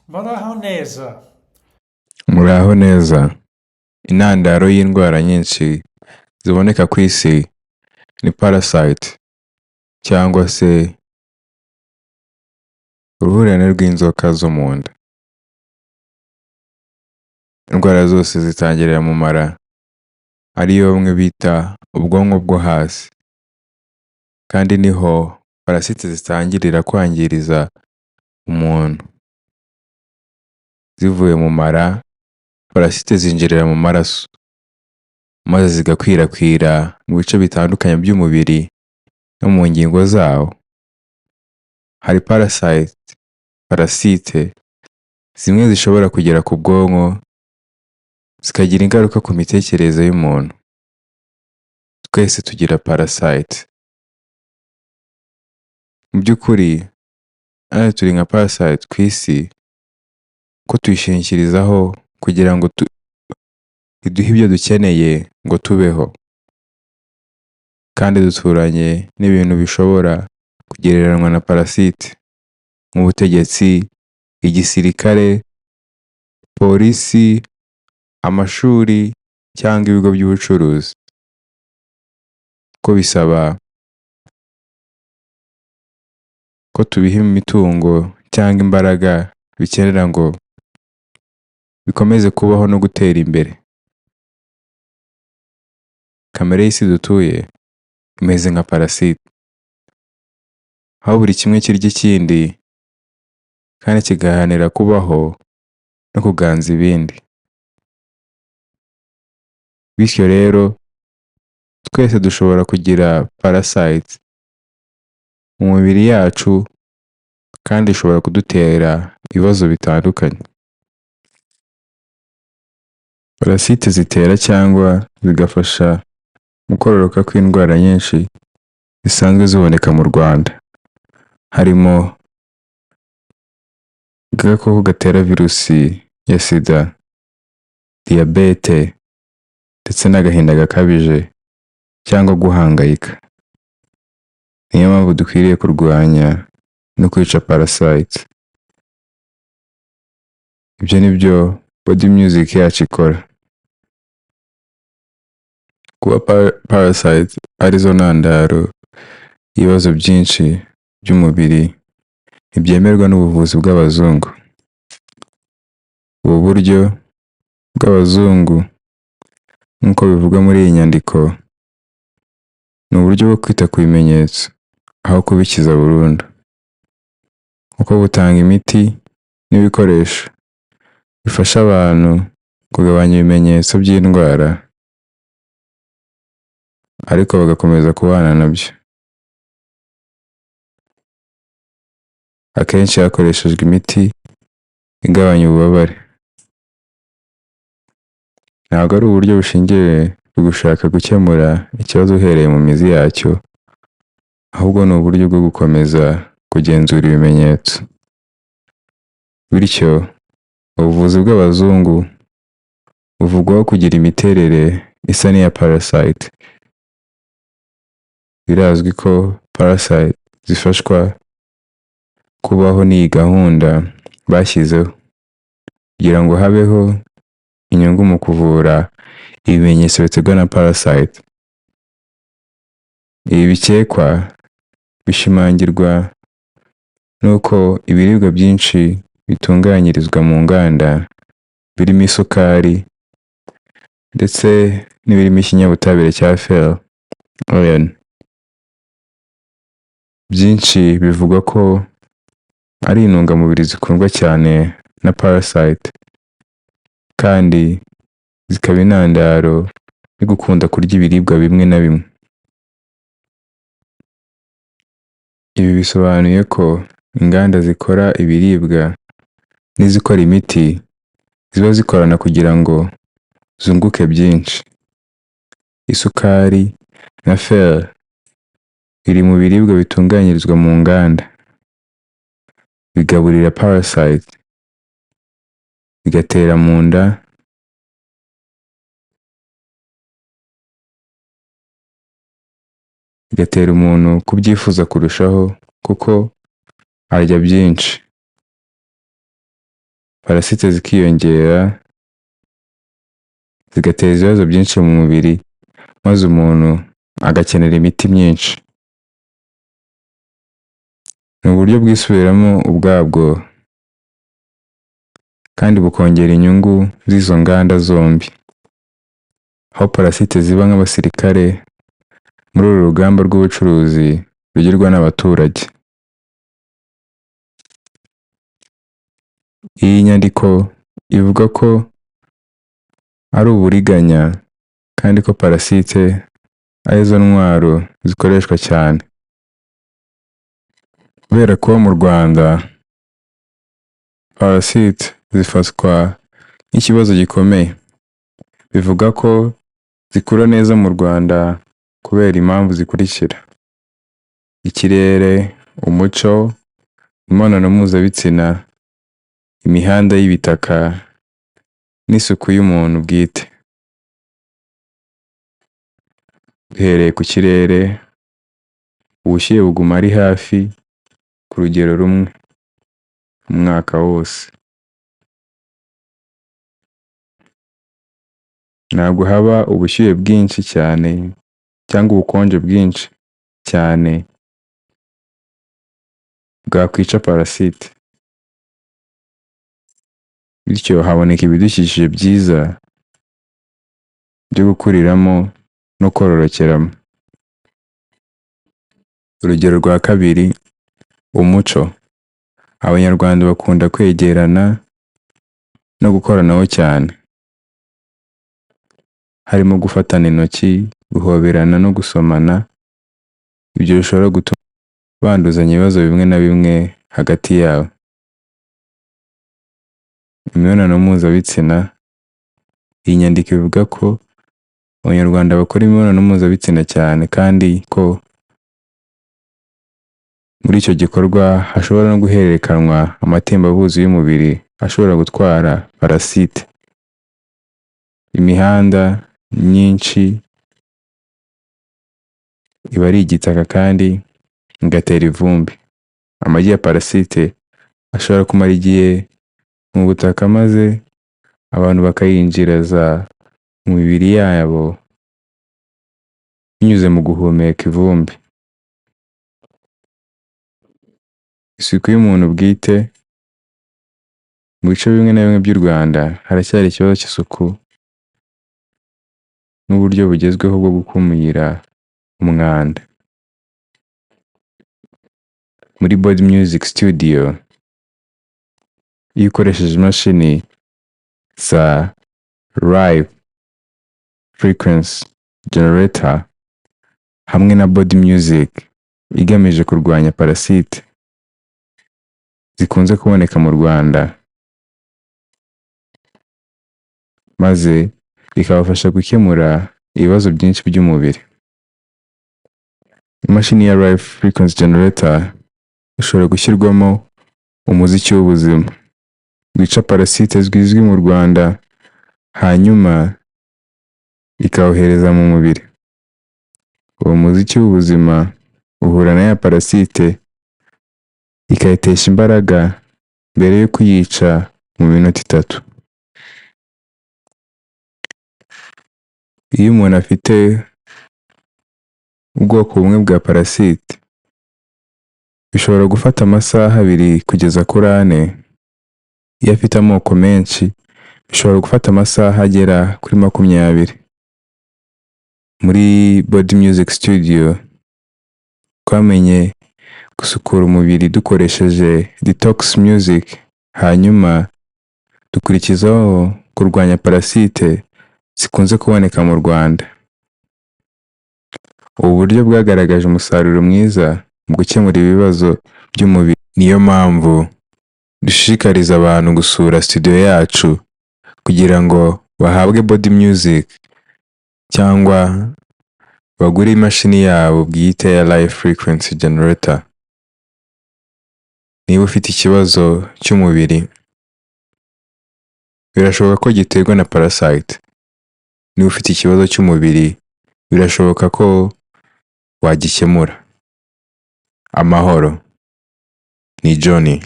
Muraho neza. Muraho neza. Intandaro y'indwara nyinshi ziboneka ku isi ni parasite cyangwa se uruhurirane rw'inzoka zo mu nda. Indwara zose zitangirira mu mara, ariyo bamwe bita ubwonko bwo hasi, kandi niho parasite zitangirira kwangiriza umuntu. Zivuye mu mara, parasite zinjirira mu maraso, maze zigakwirakwira mu bice bitandukanye by'umubiri no mu ngingo zawo. Hari parasite zimwe zishobora kugera ku bwonko zikagira ingaruka ku mitekerereze y'umuntu. Twese tugira parasite. Mu by'ukuri natwe turi nka parasite ku isi, ko tuyishingikirizaho kugira ngo iduhe ibyo dukeneye ngo tubeho, kandi duturanye n'ibintu bishobora kugereranywa na parasite nk'ubutegetsi, igisirikare, polisi, amashuri cyangwa ibigo by'ubucuruzi, ko bisaba ko tubiha imitungo cyangwa imbaraga bikenera ngo bikomeze kubaho no gutera imbere. Kamere y'isi dutuye imeze nka parasite, aho buri kimwe kirya ikindi kandi kigaharanira kubaho no kuganza ibindi. Bityo rero twese dushobora kugira parasite mu mibiri yacu, kandi ishobora kudutera ibibazo bitandukanye. Parasite zitera cyangwa zigafasha mu kororoka kw'indwara nyinshi zisanzwe ziboneka mu Rwanda, harimo agakoko gatera virusi ya sida, diyabete, ndetse n'agahinda gakabije cyangwa guhangayika. Niyo mpamvu dukwiriye kurwanya no kwica parasite. Ibyo ni byo body music yacu ikora. Kuba parasite arizo ntandaro y'ibibazo byinshi by'umubiri ntibyemerwa n'ubuvuzi bw'abazungu. Ubu buryo bw'abazungu, nk'uko bivugwa muri iyi nyandiko, ni uburyo bwo kwita ku bimenyetso aho kubikiza burundu, kuko butanga imiti n'ibikoresho bifasha abantu kugabanya ibimenyetso by'indwara, ariko bagakomeza kubana nabyo. Akenshi hakoreshejwe imiti igabanya ububabare. Ntabwo ari uburyo bushingiye ku gushaka gukemura ikibazo uhereye mu mizi yacyo, ahubwo ni uburyo bwo gukomeza kugenzura ibimenyetso. Bityo ubuvuzi bw'abazungu buvugwaho kugira imiterere isa n'iya parasite. Birazwi ko parasite zifashwa kubaho n'iyi gahunda bashyizeho, kugira ngo habeho inyungu mu kuvura ibimenyetso biterwa na parasite. Ibi bikekwa bishimangirwa n'uko ibiribwa byinshi bitunganyirizwa mu nganda, birimo isukari ndetse n'ibirimo ikinyabutabire cya fer, iron. Byinshi bivugwa ko ari intungamubiri zikundwa cyane na parasite, kandi zikaba intandaro yo gukunda kurya ibiribwa bimwe na bimwe. Ibi bisobanuye ko inganda zikora ibiribwa n'izikora imiti ziba zikorana kugira ngo zunguke byinshi. Isukari na fer iri mu biribwa bitunganyirizwa mu nganda, bigaburira parasite, bigatera mu nda, bigatera umuntu kubyifuza kurushaho kuko arya byinshi. parasite zikiyongera zigateza ibibazo byinshi mu mubiri, maze umuntu agakenera imiti myinshi. Ni uburyo bwisubiramo ubwabwo kandi bukongera inyungu z'izo nganda zombi, aho parasite ziba nk'abasirikare muri uru rugamba rw'ubucuruzi rugirwa n'abaturage. Iyi nyandiko ivuga ko ari uburiganya kandi ko parasite arizo ntwaro zikoreshwa cyane. Kubera ko mu Rwanda parasite zifatwa nk'ikibazo gikomeye, bivuga ko zikura neza mu Rwanda kubera impamvu zikurikira: ikirere, umuco, imibonano mpuzabitsina, imihanda y'ibitaka n'isuku y'umuntu bwite. Duhereye ku kirere, ubushyuhe buguma ari hafi ku rugero rumwe umwaka wose. Ntabwo haba ubushyuhe bwinshi cyane cyangwa ubukonje bwinshi cyane bwakwica parasite, bityo haboneka ibidukikije byiza byo gukuriramo no kororokeramo. Urugero rwa kabiri, umuco. Abanyarwanda bakunda kwegerana no gukoranaho cyane, harimo gufatana intoki, guhoberana no gusomana. Ibyo bishobora gutuma banduzanya ibibazo bimwe na bimwe hagati yabo. Imibonano mpuzabitsina. Iyi nyandiko ivuga ko Abanyarwanda bakora imibonano mpuzabitsina cyane kandi ko muri icyo gikorwa hashobora no guhererekanwa amatembabuzi y'umubiri ashobora gutwara parasite. Imihanda myinshi iba ari igitaka kandi igatera ivumbi. Amagi ya parasite ashobora kumara igihe mu butaka maze abantu bakayinjiraza mu mibiri yabo binyuze mu guhumeka ivumbi. Isuku y'umuntu bwite. Mu bice bimwe na bimwe by'u Rwanda haracyari ikibazo cy'isuku n'uburyo bugezweho bwo gukumira umwanda. Muri Body Music Studio, iyo ukoresheje imashini za Live Frequency Generator hamwe na Body Music igamije kurwanya parasite zikunze kuboneka mu Rwanda, maze bikabafasha gukemura ibibazo byinshi by'umubiri. Imashini ya Live Frequency Generator ishobora gushyirwamo umuziki w'ubuzima wica parasite zizwi mu Rwanda, hanyuma ikawohereza mu mubiri. Uwo muziki w'ubuzima uhura na ya parasite ikayitesha imbaraga mbere yo kuyica mu minota 3. Iyo umuntu afite ubwoko bumwe bwa parasite, bishobora gufata amasaha 2 kugeza kuri 4. Iyo afite amoko menshi, bishobora gufata amasaha agera kuri 20. Muri Body Music Studio twamenye gusukura umubiri dukoresheje detox music, hanyuma dukurikizaho kurwanya parasite zikunze kuboneka mu Rwanda. Ubu buryo bwagaragaje umusaruro mwiza mu gukemura ibibazo by'umubiri. Niyo mpamvu dushishikariza abantu gusura studio yacu kugira ngo bahabwe Body Music cyangwa bagure imashini yabo bwite ya Live Frequency Generator. Niba ufite ikibazo cy'umubiri, birashoboka ko giterwa na parasite. Niba ufite ikibazo cy'umubiri, birashoboka ko wagikemura. Amahoro. Ni Johnny.